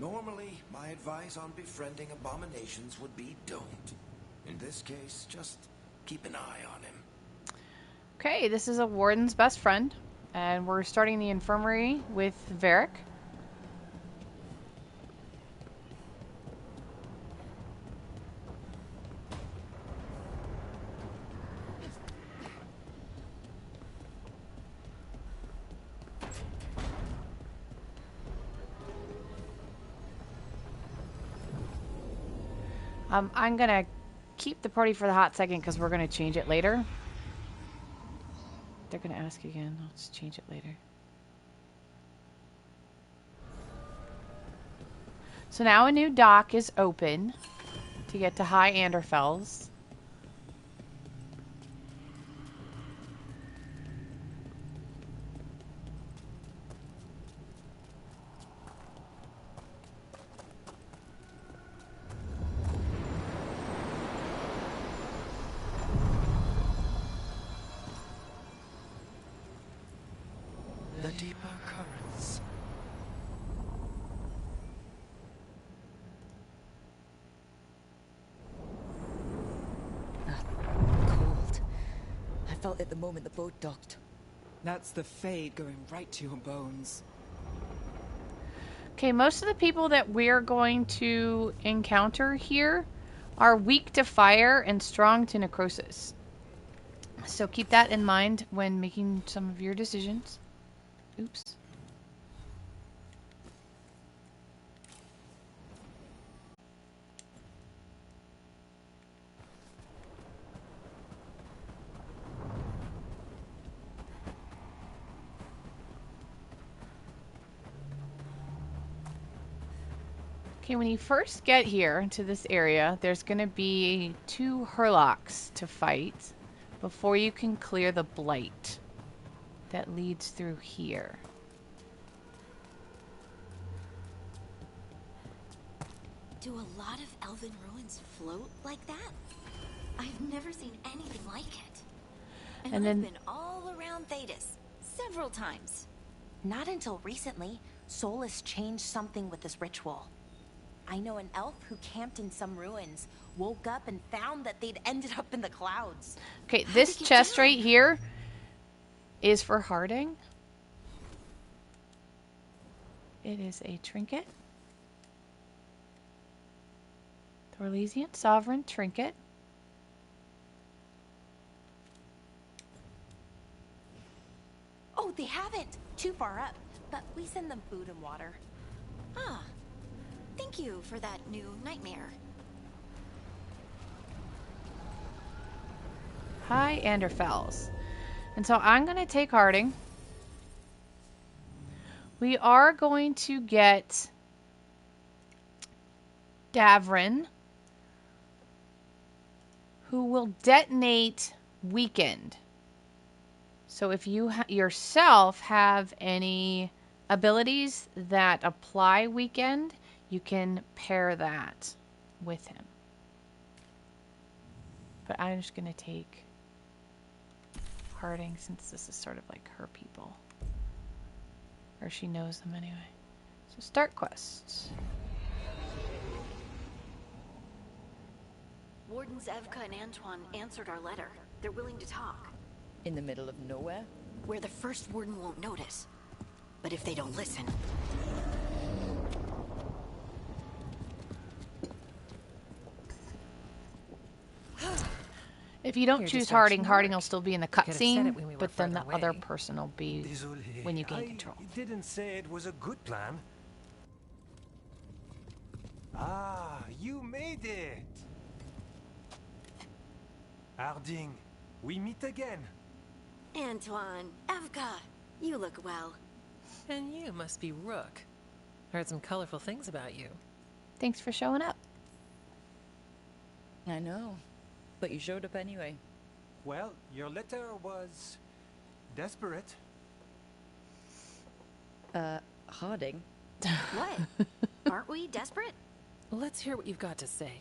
Normally, my advice on befriending abominations would be don't. In this case, just keep an eye on him. Okay, this is a warden's best friend, and we're starting the infirmary with Varric. I'm gonna keep the party for the hot second because we're gonna change it later. They're gonna ask again. Let's change it later. So now a new dock is open to get to High Anderfels. The deeper currents. Cold. I felt it the moment the boat docked. That's the Fade going right to your bones. Okay, most of the people that we're going to encounter here are weak to fire and strong to necrosis. So keep that in mind when making some of your decisions. Oops. Okay, when you first get here to this area, there's going to be 2 Hurlocks to fight before you can clear the Blight that leads through here. Do a lot of elven ruins float like that? I've never seen anything like it. And I've been all around Thedas several times. Not until recently, Solus changed something with this ritual. I know an elf who camped in some ruins, woke up and found that they'd ended up in the clouds. Okay, this chest right here is for Harding. It is a trinket. The Orlesian Sovereign Trinket. Oh, they haven't. Too far up. But we send them food and water. Ah, thank you for that new nightmare. High Anderfels. And so I'm going to take Harding. We are going to get Davrin, who will detonate Weakened. So if you yourself have any abilities that apply Weakened, you can pair that with him. But I'm just going to take Harding since this is sort of like her people. Or she knows them anyway. So start quests. Wardens Evka and Antoine answered our letter. They're willing to talk. In the middle of nowhere? Where the first warden won't notice. But if they don't listen... If you don't choose Harding, Harding will still be in the cutscene, but then the other person will be when you gain control. I didn't say it was a good plan. Ah, you made it! Harding, we meet again. Antoine, Evka, you look well. And you must be Rook. Heard some colorful things about you. Thanks for showing up. I know, but you showed up anyway. Well, your letter was desperate. Harding? What? Aren't we desperate? Let's hear what you've got to say.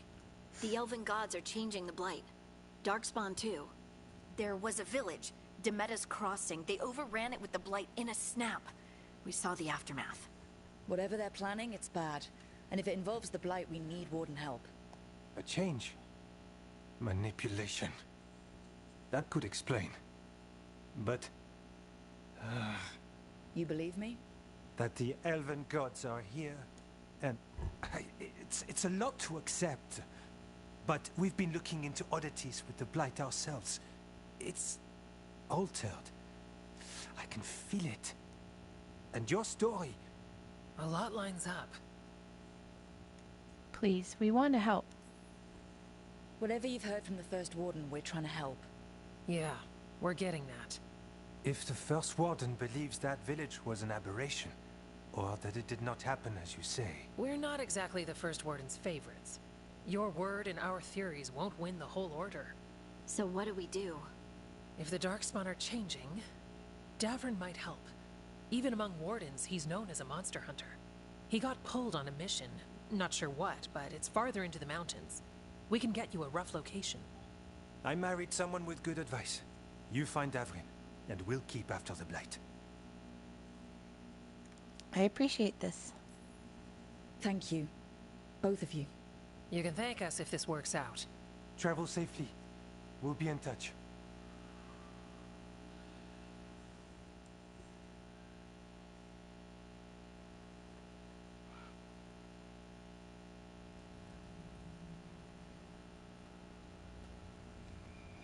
The elven gods are changing the Blight. Darkspawn too. There was a village, Demeta's Crossing. They overran it with the Blight in a snap. We saw the aftermath. Whatever they're planning, it's bad. And if it involves the Blight, we need Warden help. A change. Manipulation. That could explain. But... You believe me? that the elven gods are here, and it's a lot to accept. But we've been looking into oddities with the Blight ourselves. It's altered. I can feel it. And your story... A lot lines up. Please, we want to help. Whatever you've heard from the First Warden, we're trying to help. Yeah, we're getting that. If the First Warden believes that village was an aberration, or that it did not happen as you say... We're not exactly the First Warden's favorites. Your word and our theories won't win the whole order. So what do we do? If the Darkspawn are changing, Davrin might help. Even among Wardens, he's known as a monster hunter. He got pulled on a mission. Not sure what, but it's farther into the mountains. We can get you a rough location. I married someone with good advice. You find Davrin, and we'll keep after the Blight. I appreciate this. Thank you. Both of you. You can thank us if this works out. Travel safely. We'll be in touch.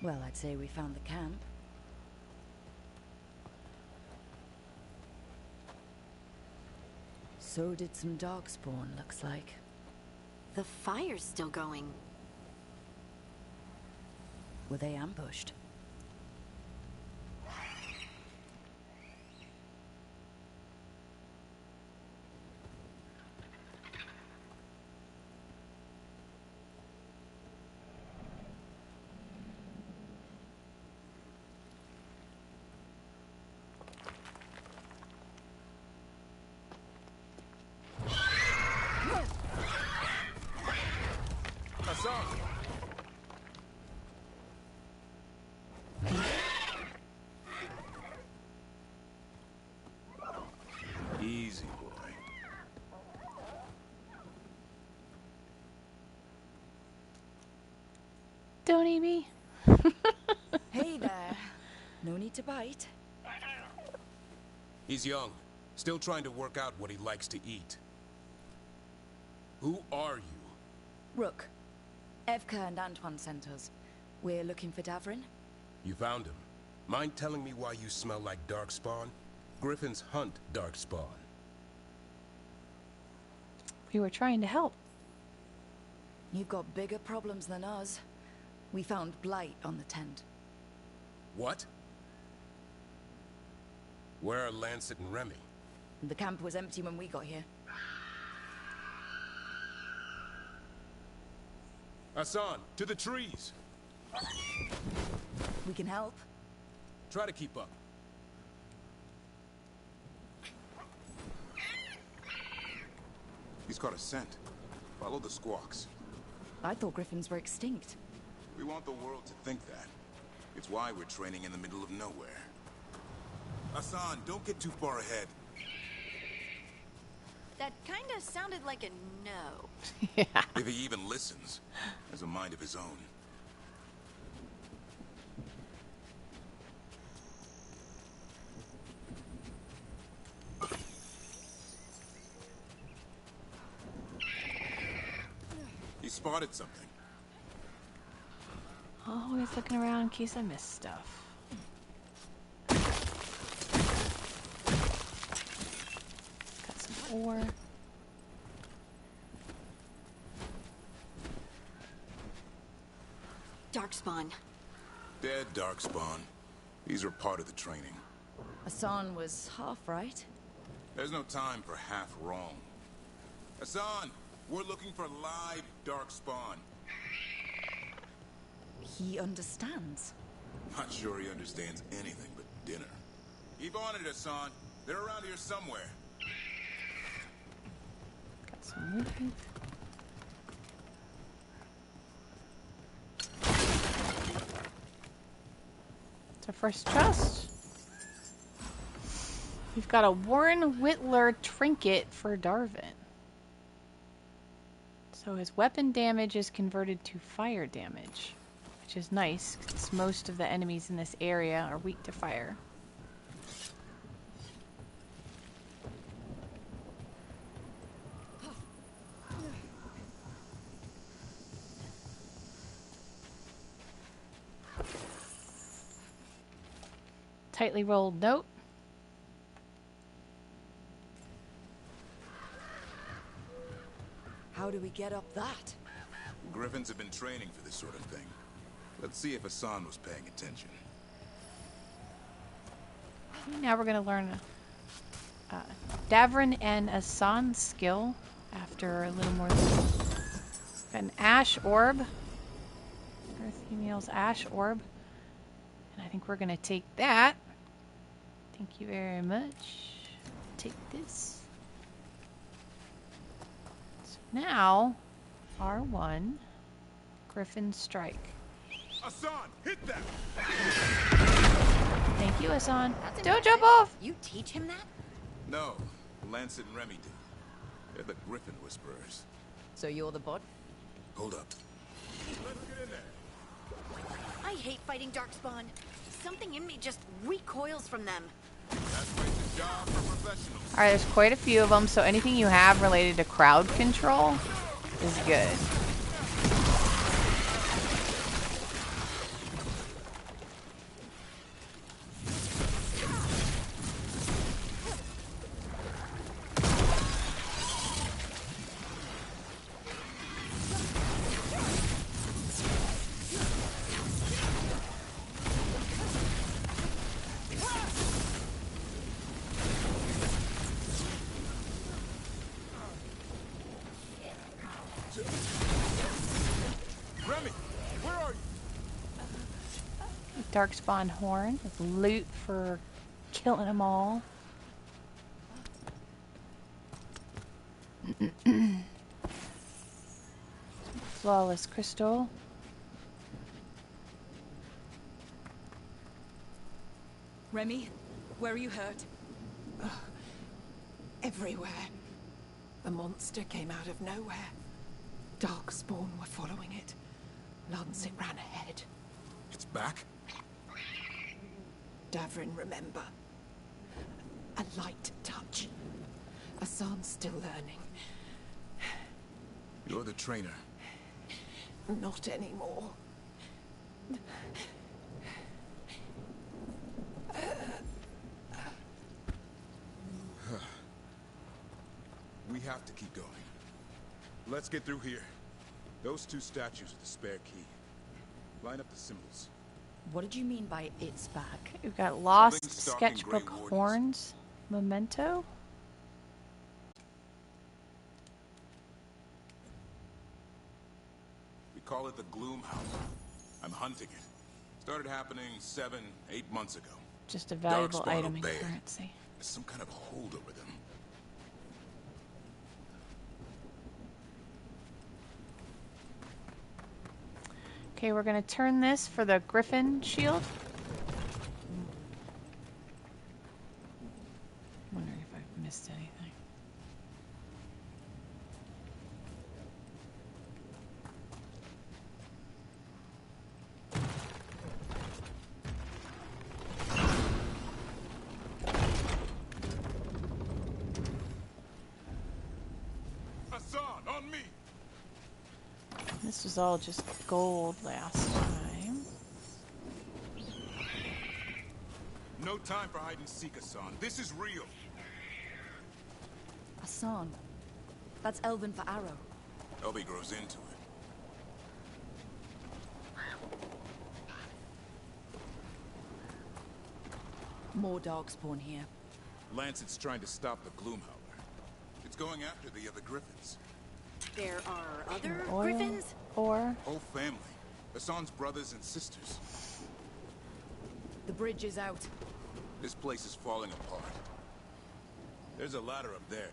Well, I'd say we found the camp. So did some Darkspawn, looks like. The fire's still going. Were they ambushed? Easy, boy. Don't eat me. Hey there. No need to bite. He's young, still trying to work out what he likes to eat. Who are you? Rook. Evka and Antoine sent us. We're looking for Davrin. You found him. Mind telling me why you smell like Darkspawn? Griffins hunt Darkspawn. We were trying to help. You've got bigger problems than us. We found Blight on the tent. What? Where are Lancet and Remy? The camp was empty when we got here. Hassan, to the trees! We can help. Try to keep up. He's caught a scent. Follow the squawks. I thought griffins were extinct. We want the world to think that. It's why we're training in the middle of nowhere. Hassan, don't get too far ahead. That kind of sounded like a no. Yeah. If he even listens, has a mind of his own. He spotted something. Always looking around in case I miss stuff. Got some ore. Darkspawn. Dead Darkspawn. These are part of the training. Hassan was half right. There's no time for half wrong. Hassan, we're looking for live Darkspawn. He understands. Not sure he understands anything but dinner. Keep on it, Hassan. They're around here somewhere. Got some movement. It's our first chest. We've got a Warren Whittler trinket for Davrin. So his weapon damage is converted to fire damage, which is nice because most of the enemies in this area are weak to fire. Tightly rolled note. How do we get up that? Griffins have been training for this sort of thing. Let's see if Hassan was paying attention. Now we're going to learn Davrin and Hassan's skill after a little more than an ash orb. Earth Emiel's ash orb. And I think we're going to take that. Thank you very much. Take this. So now, R1, Griffin Strike. Hassan, hit that! Thank you, Hassan. That's Don't impressive. jump off! You teach him that? No, Lance and Remy do. They're the Griffin Whisperers. So you're the bot? Hold up. Let's get in there. I hate fighting Darkspawn. Something in me just recoils from them. That's right, the job for professionals. Alright, there's quite a few of them, so anything you have related to crowd control is good. Remy, where are you? Darkspawn horn with loot for killing them all. Flawless crystal. Remy, where are you hurt? Everywhere. The monster came out of nowhere. Darkspawn were following it. Lancet ran ahead. It's back? Davrin, remember. A light touch. Hassan's still learning. You're the trainer. Not anymore. We have to keep going. Let's get through here. Those two statues are the spare key. Line up the symbols. What did you mean by it's back? We've got lost Something's stalking sketchbook Grey Wardens. horns. Memento. We call it the Gloom House. I'm hunting it. Started happening 7, 8 months ago. Just a valuable Darkspawn item in obey it. currency. There's some kind of hold over them. Okay, we're going to turn this for the Griffin shield. Wondering if I've missed anything. Hassan, on me! This was all just gold last time. No time for hide and seek, Hassan. This is real. Hassan. That's Elven for arrow. Elby grows into it. More Darkspawn here. Lancet's trying to stop the Gloomhowler. It's going after the other Griffins. There are other Oil Griffins? or Whole family. Hassan's brothers and sisters. The bridge is out. This place is falling apart. There's a ladder up there.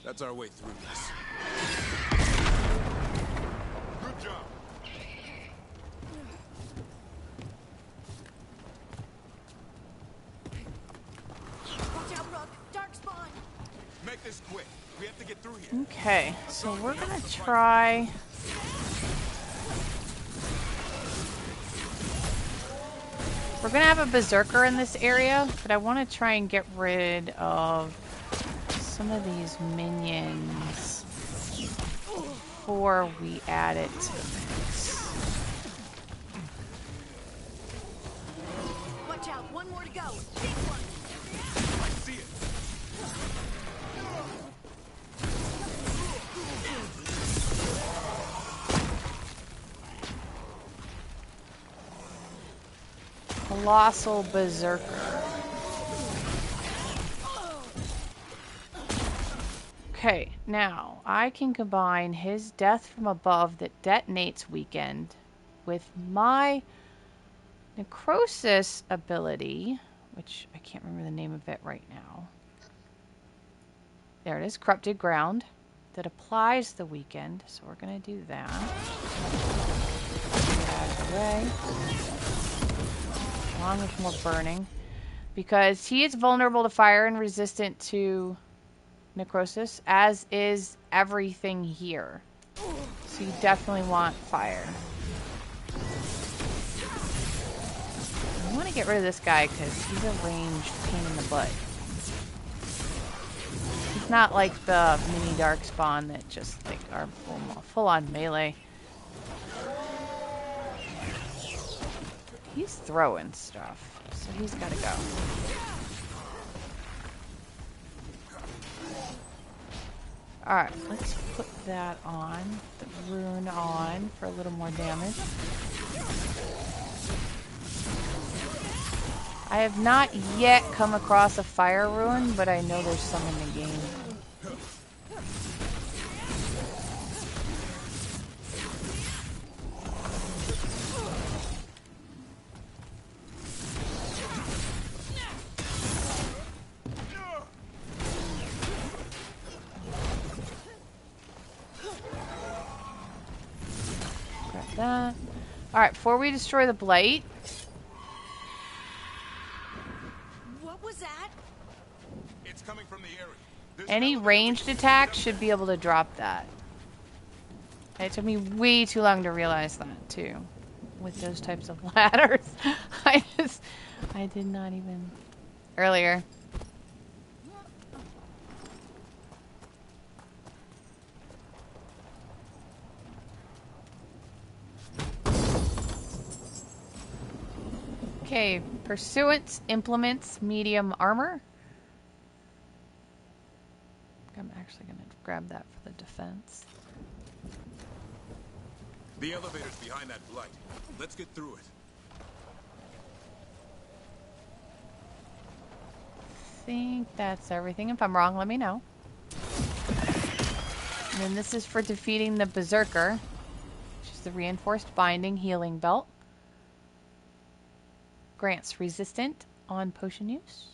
That's our way through this. Good job. Watch out, Rook! Darkspawn! Make this quick. We have to get through here. Okay, so we're gonna try. We're gonna have a Berserker in this area, but I want to try and get rid of some of these minions before we add it to the mix. Watch out, one more to go. Big one. I see it. Colossal Berserker. Okay, now I can combine his Death from Above that detonates weakened with my Necrosis ability, which I can't remember the name of it right now. There it is, Corrupted Ground, that applies the weakened. So we're going to do that. Get out of the way. Along with more burning. Because he is vulnerable to fire and resistant to necrosis, as is everything here. So you definitely want fire. I want to get rid of this guy because he's a ranged pain in the butt. He's not like the mini darkspawn that just like are full on melee. He's throwing stuff, so he's got to go. Alright, let's put that on, the rune on for a little more damage. I have not yet come across a fire rune, but I know there's some in the game. Grab that. Alright, before we destroy the Blight, Coming from the area. Any ranged attack should be able to drop that. It took me way too long to realize that too, with those types of ladders. I did not even earlier. Okay, Pursuance implements medium armor. I'm actually going to grab that for the defense. The elevator's behind that Blight. Let's get through it. I think that's everything. If I'm wrong, let me know. And then this is for defeating the Berserker, which is the Reinforced Binding Healing Belt. Grants resistant on potion use.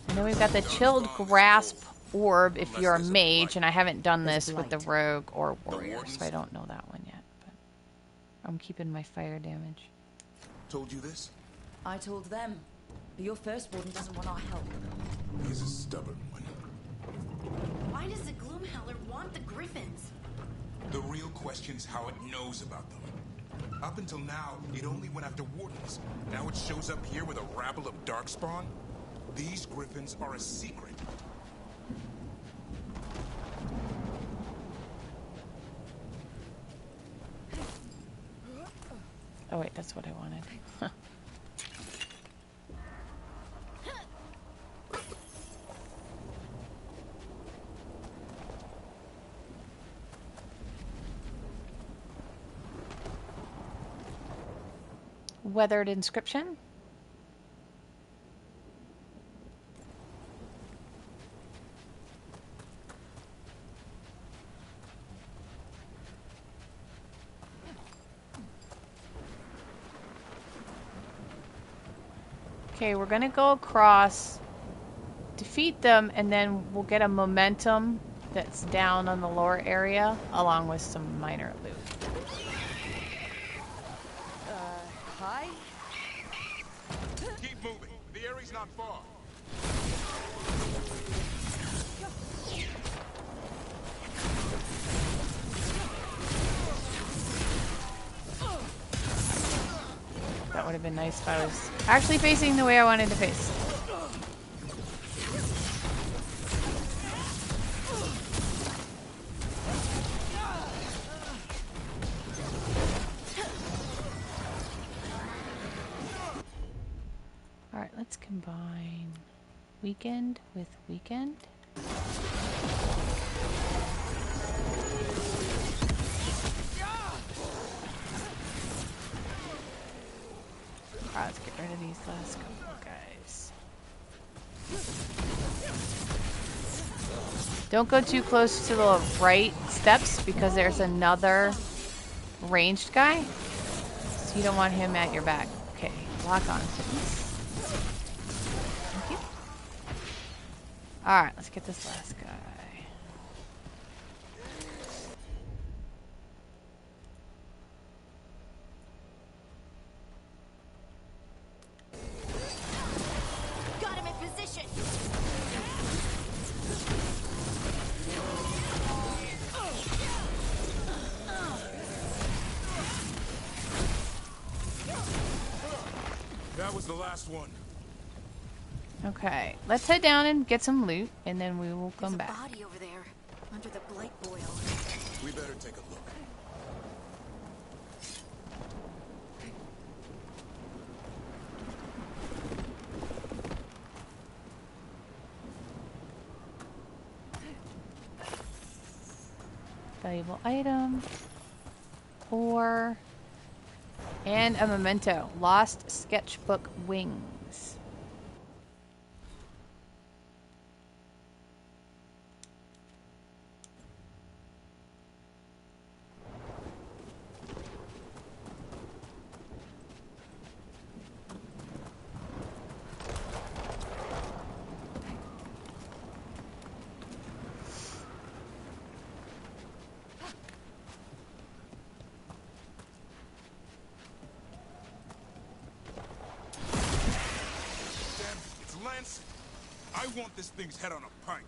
And then we've got the Chilled Grasp Orb if you're a mage, and I haven't done this with the Rogue or Warrior, so I don't know that one yet. But I'm keeping my fire damage. Told you this? I told them. But your first warden doesn't want our help. He's a stubborn one. Why does the Gloomhowler want the Griffins? The real question's how it knows about them. Up until now, it only went after wardens. Now it shows up here with a rabble of darkspawn? These Griffins are a secret. Oh wait, that's what I wanted. Weathered inscription. Okay, we're gonna go across, defeat them, and then we'll get a momentum that's down on the lower area, along with some minor loot. Hi? ring's not far. That would have been nice if I was actually facing the way I wanted to face. Alright, let's combine weekend with weekend. Alright, let's get rid of these last couple guys. Don't go too close to the right steps because there's another ranged guy. So you don't want him at your back. Okay, lock on please. Thank you. Alright, let's get this last guy. Got him in position. That was the last one. Okay, let's head down and get some loot, and then we will come There's a back. body over there, under the blight boil. We better take a look. Valuable item. Ore. And a memento. Lost sketchbook wings. I want this thing's head on a pike.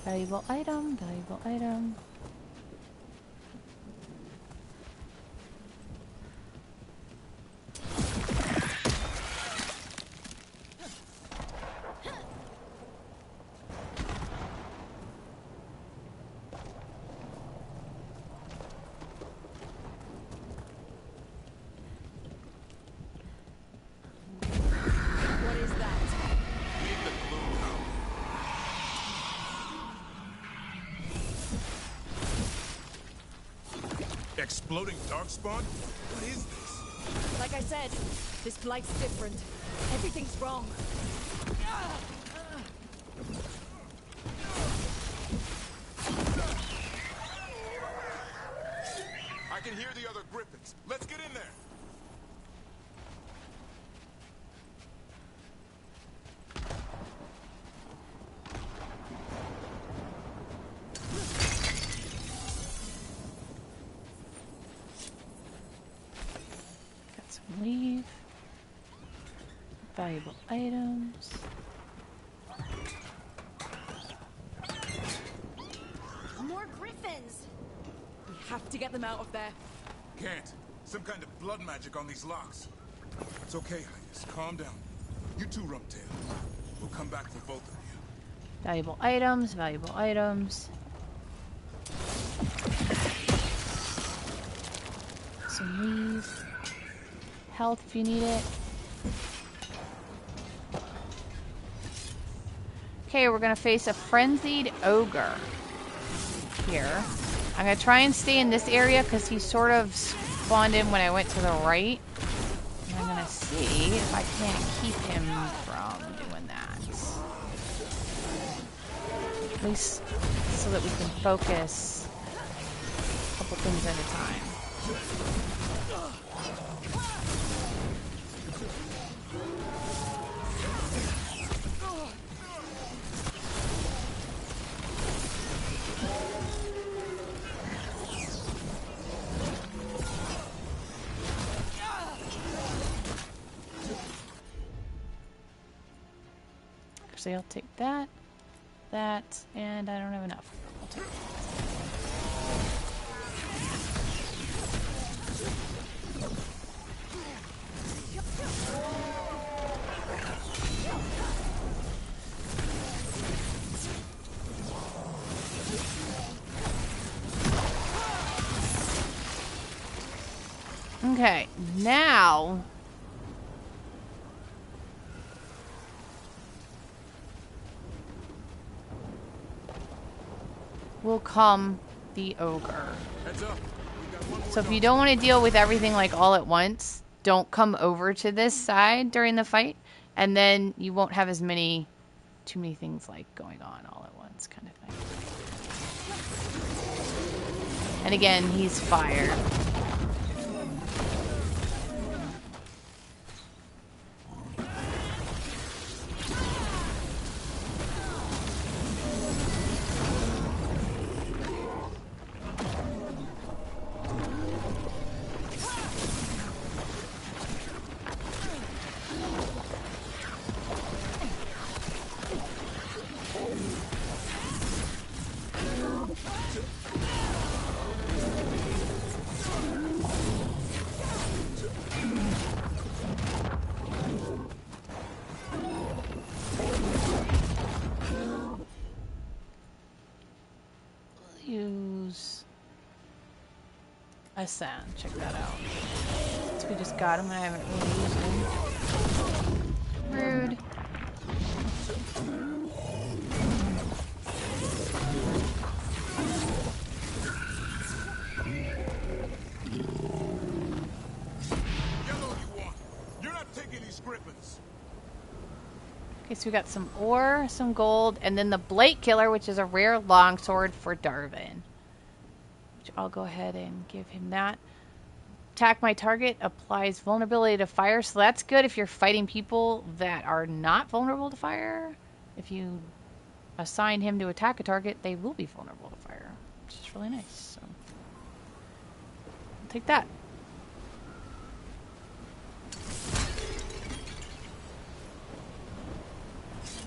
Valuable item, valuable item. Exploding darkspawn? What is this? Like I said, this blight's different. Everything's wrong. I can hear the other griffins. Let's get in there. Leave. Valuable items. More griffins! We have to get them out of there. Can't. Some kind of blood magic on these locks. It's okay, Highness. Calm down. You two, Rumtail. We'll come back for both of you. Valuable items, valuable items. Some leave. Health if you need it. Okay, we're gonna face a frenzied ogre here. I'm gonna try and stay in this area because he sort of spawned in when I went to the right. And I'm gonna see if I can't keep him from doing that. At least so that we can focus a couple things at a time. Actually, I'll take that, and I don't have enough. I'll take that. Okay, now will come the ogre. So if you don't want to deal with everything like all at once, don't come over to this side during the fight, and then you won't have as many too many things like going on all at once kind of thing. And again, he's fire. Use Ascend. Check that out. So we just got him and I haven't really used him. Rude. You're not taking these griffins. Okay, so we got some ore, some gold, and then the Blight Killer, which is a rare longsword for Davrin. Which I'll go ahead and give him that. Attack my target, applies vulnerability to fire, so that's good if you're fighting people that are not vulnerable to fire. If you assign him to attack a target, they will be vulnerable to fire, which is really nice. So I'll take that.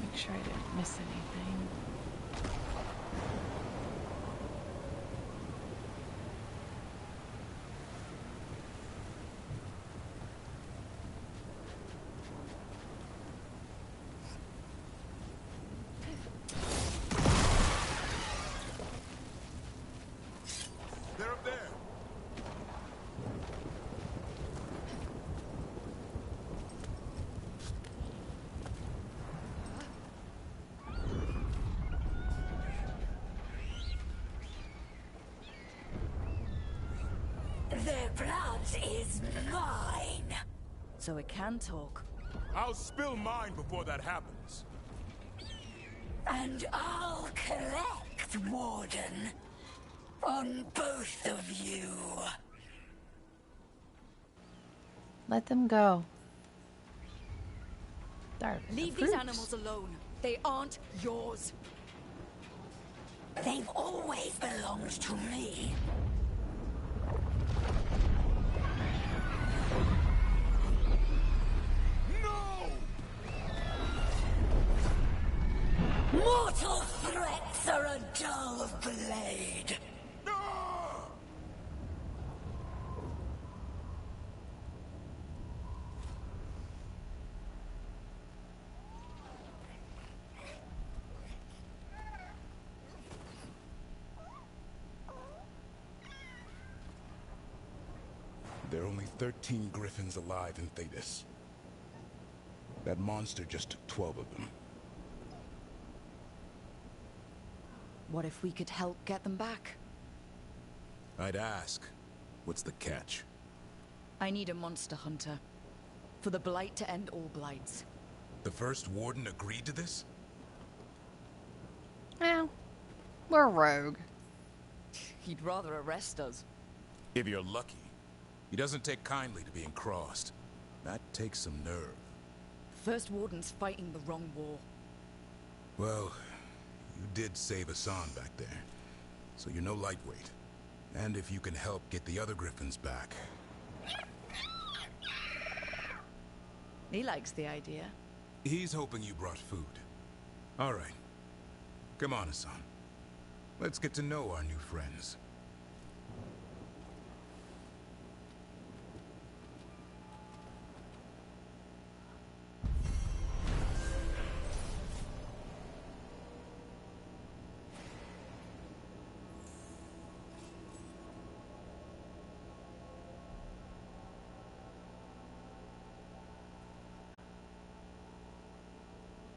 Make sure I didn't miss anything. They're up there. Their blood is mine. So it can talk. I'll spill mine before that happens. And I'll collect, Warden. On both of you. Let them go. Davrin Leave approves. these animals alone. They aren't yours. They've always belonged to me. Mortal threats are a dull blade. There are only 13 griffins alive in Thetis. That monster just took 12 of them. What if we could help get them back? I'd ask, what's the catch? I need a monster hunter. For the Blight to end all Blights. The first Warden agreed to this? Well, we're rogue. He'd rather arrest us. If you're lucky. He doesn't take kindly to being crossed. That takes some nerve. First Warden's fighting the wrong war. Well, you did save Hassan back there, so you're no lightweight. And if you can help get the other griffins back... He likes the idea. He's hoping you brought food. All right. Come on, Hassan. Let's get to know our new friends.